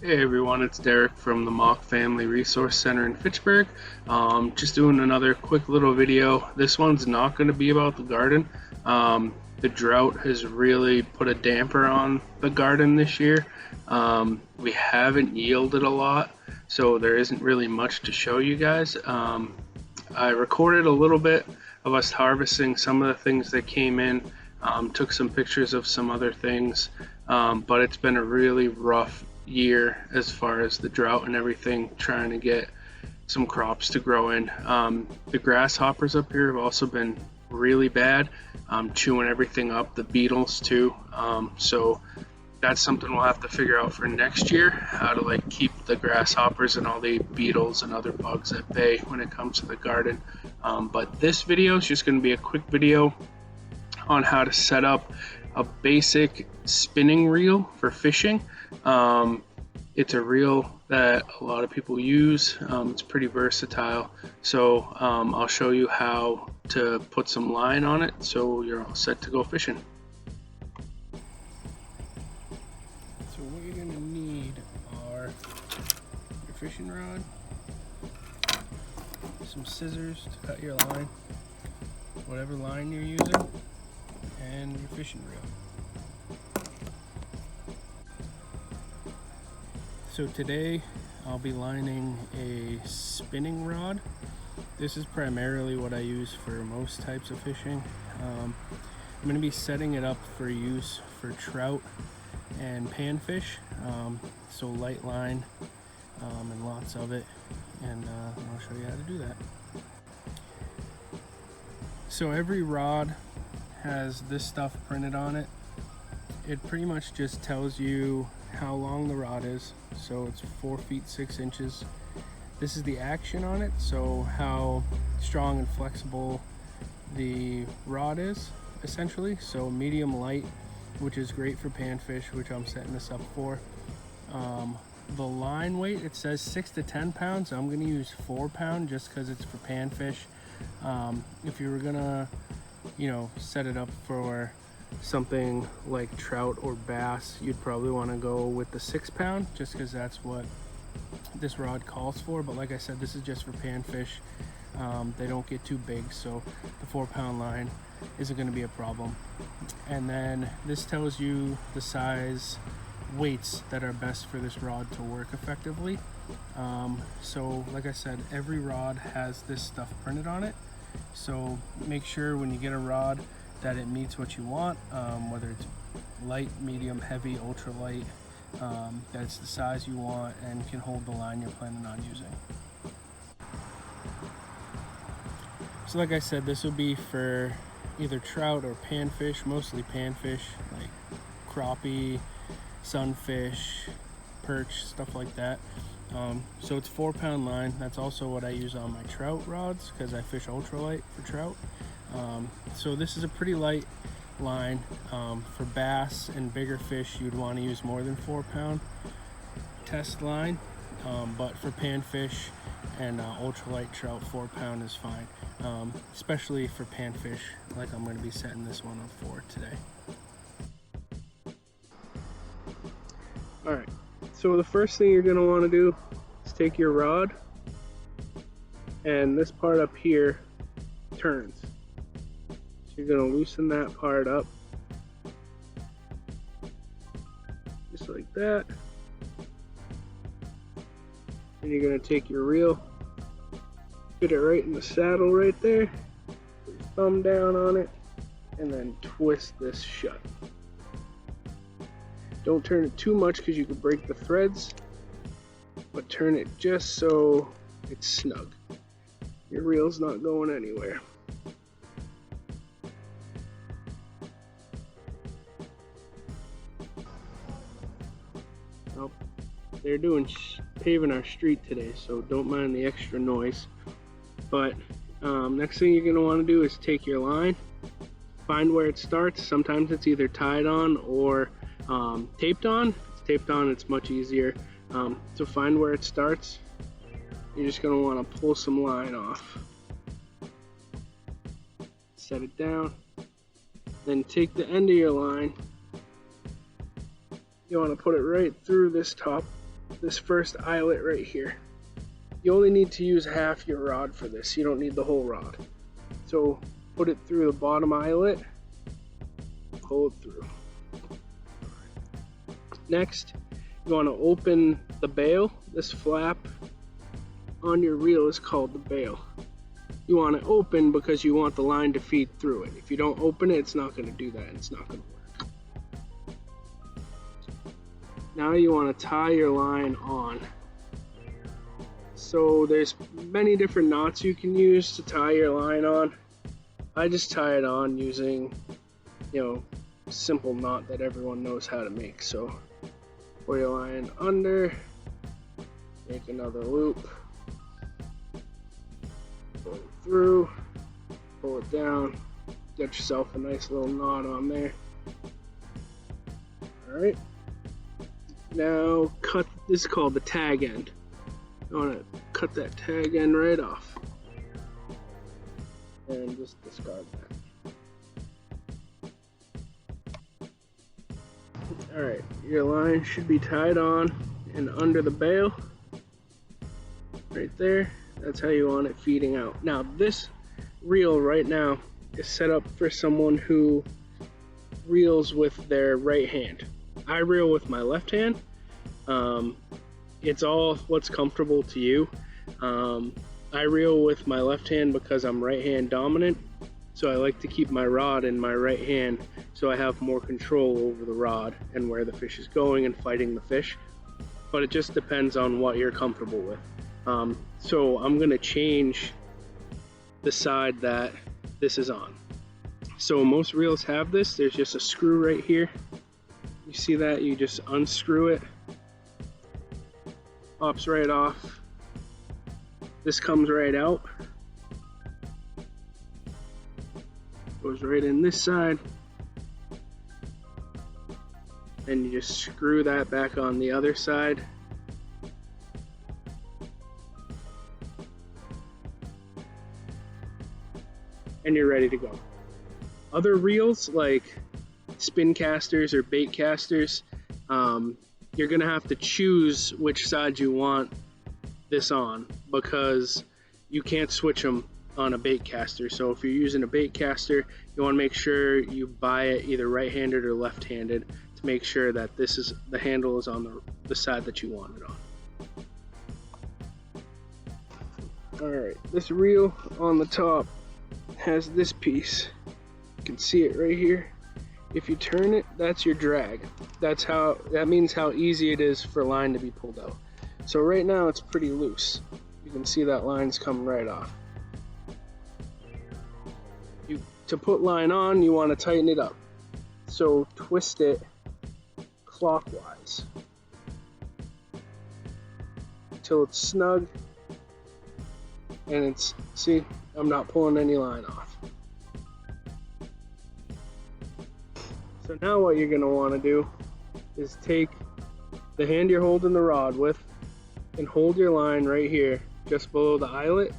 Hey everyone, it's Derek from the Mock Family Resource Center in Fitchburg. Just doing another quick little video. This one's not going to be about the garden. The drought has really put a damper on the garden this year. We haven't yielded a lot, so there isn't really much to show you guys. I recorded a little bit of us harvesting some of the things that came in, took some pictures of some other things, but it's been a really rough year as far as the drought and everything, trying to get some crops to grow in. The grasshoppers up here have also been really bad, chewing everything up, the beetles too. So that's something we'll have to figure out for next year, how to keep the grasshoppers and all the beetles and other bugs at bay when it comes to the garden. But this video is just going to be a quick video on how to set up a basic spinning reel for fishing. It's a reel that a lot of people use. It's pretty versatile. So I'll show you how to put some line on it so you're all set to go fishing. So what you're gonna need are your fishing rod, some scissors to cut your line, whatever line you're using, and your fishing reel. So today I'll be lining a spinning rod. This is primarily what I use for most types of fishing. I'm going to be setting it up for use for trout and panfish. So light line and lots of it, and I'll show you how to do that. So every rod has this stuff printed on it. It pretty much just tells you how long the rod is. So it's 4 feet 6 inches. This is the action on it, so how strong and flexible the rod is, essentially. So medium light, which is great for panfish, which I'm setting this up for. The line weight, it says 6 to 10 pounds. I'm gonna use 4 pound just because it's for panfish. If you were gonna, set it up for something like trout or bass, you'd probably want to go with the 6 pound just because that's what this rod calls for. But like I said, this is just for panfish. They don't get too big, so the 4 pound line isn't going to be a problem. And then this tells you the size weights that are best for this rod to work effectively. So like I said, every rod has this stuff printed on it, so make sure when you get a rod that it meets what you want, whether it's light, medium, heavy, ultralight, that it's the size you want and can hold the line you're planning on using. So like I said, this will be for either trout or panfish, mostly panfish, like crappie, sunfish, perch, stuff like that. So it's 4 pound line. That's also what I use on my trout rods because I fish ultralight for trout. So this is a pretty light line. For bass and bigger fish, you'd want to use more than 4 pound test line, but for panfish and ultralight trout, 4 pound is fine, especially for panfish like I'm going to be setting this one up for today. Alright, so the first thing you're going to want to do is take your rod, and this part up here turns. You're going to loosen that part up, just like that. And you're going to take your reel, fit it right in the saddle right there, put your thumb down on it, and then twist this shut. Don't turn it too much because you could break the threads, but turn it just so it's snug. Your reel's not going anywhere. They're paving our street today, so don't mind the extra noise. But next thing you're going to want to do is take your line, find where it starts. Sometimes it's either tied on or taped on. If it's taped on, it's much easier. To find where it starts, you're just going to want to pull some line off. Set it down, then take the end of your line. You want to put it right through this this first eyelet right here. You only need to use half your rod for this. You don't need the whole rod. So put it through the bottom eyelet, pull it through. Next, you want to open the bail. This flap on your reel is called the bail. You want to open because you want the line to feed through it. If you don't open it, it's not going to do that. It's not going to work. Now you want to tie your line on. So there's many different knots you can use to tie your line on. I just tie it on using, simple knot that everyone knows how to make. So pull your line under, make another loop, pull it through, pull it down, get yourself a nice little knot on there. Alright, now cut, this is called the tag end. You want to cut that tag end right off and just discard that. Alright, your line should be tied on and under the bail right there. That's how you want it feeding out. Now this reel right now is set up for someone who reels with their right hand. I reel with my left hand. It's all what's comfortable to you. I reel with my left hand because I'm right hand dominant, so I like to keep my rod in my right hand so I have more control over the rod and where the fish is going and fighting the fish. But it just depends on what you're comfortable with. So I'm gonna change the side that this is on. So most reels have this. There's just a screw right here. You see that? You just unscrew it. Pops right off. This comes right out. Goes right in this side. And you just screw that back on the other side. And you're ready to go. Other reels like spin casters or bait casters, you're gonna have to choose which side you want this on because you can't switch them on a bait caster. So if you're using a bait caster, you want to make sure you buy it either right-handed or left-handed to make sure that this is the handle is on the side that you want it on. Alright, this reel on the top has this piece. You can see it right here. If you turn it, that's your drag. That means how easy it is for line to be pulled out. So right now it's pretty loose. You can see that line's coming right off. To put line on, you want to tighten it up. So twist it clockwise until it's snug. And see, I'm not pulling any line off. So now what you're going to want to do is take the hand you're holding the rod with and hold your line right here just below the eyelet.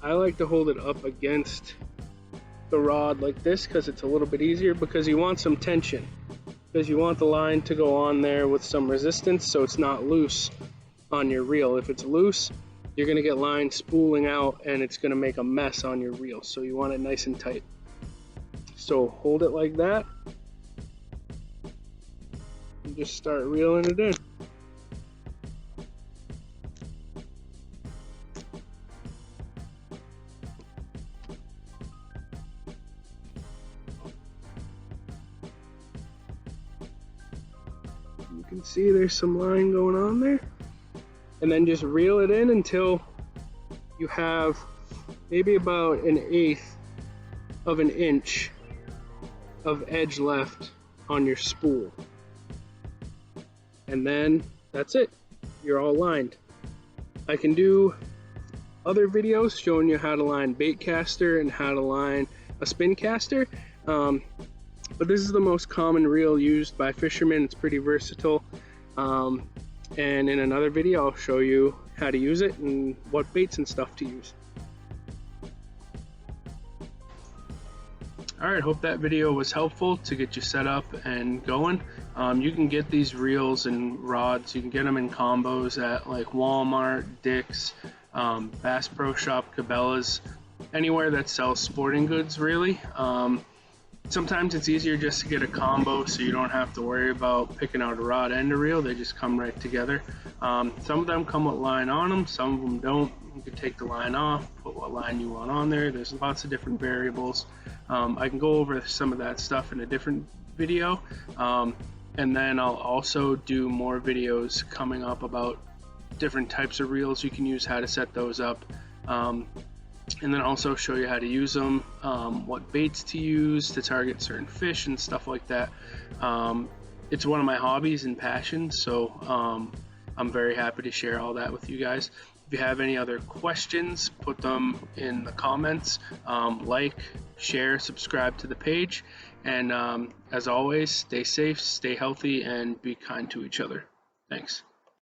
I like to hold it up against the rod like this because it's a little bit easier, because you want some tension, because you want the line to go on there with some resistance so it's not loose on your reel. If it's loose, you're going to get line spooling out and it's going to make a mess on your reel, so you want it nice and tight. So hold it like that and just start reeling it in. You can see there's some line going on there, and then just reel it in until you have maybe about 1/8 of an inch of edge left on your spool, and then that's it. You're all lined. I can do other videos showing you how to line bait caster and how to line a spin caster, but this is the most common reel used by fishermen. It's pretty versatile, and in another video I'll show you how to use it and what baits and stuff to use. Alright, hope that video was helpful to get you set up and going. You can get these reels and rods, you can get them in combos at like Walmart, Dick's, Bass Pro Shop, Cabela's, anywhere that sells sporting goods really. Sometimes it's easier just to get a combo so you don't have to worry about picking out a rod and a reel. They just come right together. Some of them come with line on them, some of them don't. You can take the line off, put what line you want on there. There's lots of different variables. I can go over some of that stuff in a different video. And then I'll also do more videos coming up about different types of reels you can use, how to set those up. And then also show you how to use them, what baits to use to target certain fish and stuff like that. It's one of my hobbies and passions, so I'm very happy to share all that with you guys. If you have any other questions, put them in the comments. Like, share, subscribe to the page, and as always, stay safe, stay healthy, and be kind to each other. Thanks.